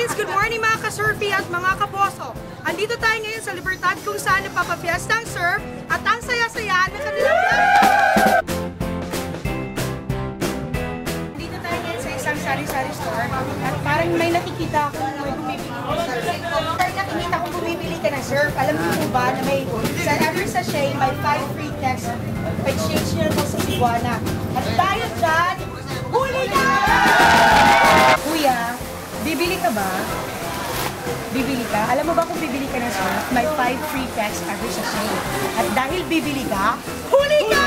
friends! Good morning mga ka-surfy at mga kaposo! Andito tayo ngayon sa Libertad kung saan napapafiesta ang surf at ang saya-saya ng kanilang vlog! Andito tayo ngayon sa isang sari-sari store at parang may nakikita ako na may bumibili ng surf. Parang nakikita kong bumibili ka ng surf. Alam niyo po ba na may sa every sachet may 5 free texts pa-exchange nyo po sa Cebuana. At dahil dyan, huli ka! Kuya, bibili ka ba? Bibili ka? Alam mo ba kung bibili ka ng surf, may 5 free texts every sachet. At dahil bibili ka, huli ka!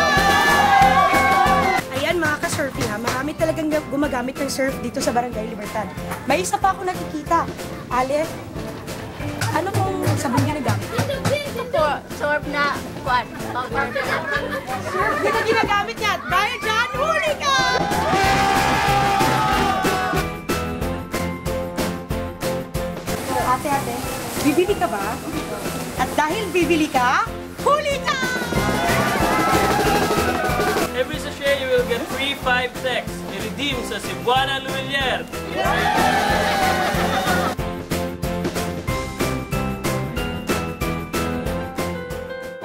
Ayan mga ka-surfy ha, marami talagang gumagamit ng surf dito sa Barangay Libertad. May isa pa ako nakikita. Ale, ano pong sabon ginagamit? Ito po, surf na quad. Surf din na ginagamit niya. Dahil dyan, huli ka! Ate, bibili ka ba? At dahil bibili ka, huli ka! Every sachet you will get free 5 texts. I-redeem sa Cebuana Luwilier.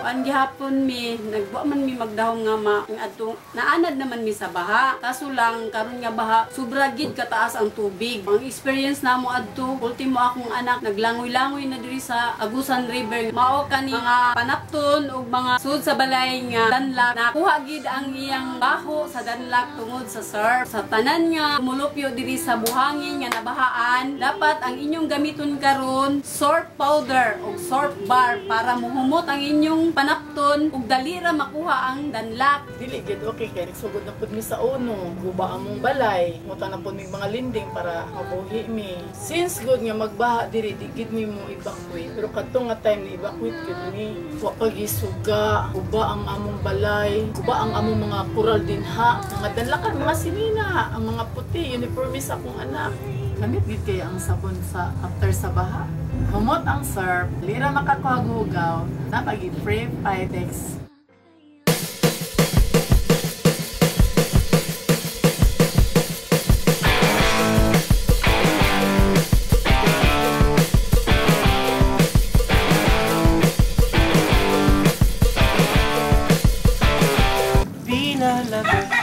Ang gihapon mi, nagbuwa man mi magdahong nga naanad naman mi sa baha. Kaso lang, karon nga baha, sobra gid kataas ang tubig. Ang experience namo adto, ultimo akong anak, naglangoy-langoy na diri sa Agusan River. Mao kani mga panapton o mga sud sa balay nga danlak. Nakuha gid ang iyang baho sa danlak tungod sa surf. Sa tanan nga, mulupyo diri sa buhangin nga nabahaan, dapat ang inyong gamiton karon surf powder o surf bar para muhumot ang inyong panapton ug dali ra makuha ang danlak. Dili gid okay kay nagsugod na pud mi sa uno, guba among balay, muta na pud mi mga linding para mabuhi mi. Since good nga magbaha diri di gid mi mo evacuate, pero kadtong nga time ni evacuate gid mi, wa pagisuga, guba ang among balay, guba ang among mga coral dinha, mga danlakan, mga sinina, ang mga puti, uniforme sa akong anak. Gamit gid kay ang sabon sa after sa baha. Humot ang surf, lira makakuhagugaw, napagid free 5 texts. Pinalabas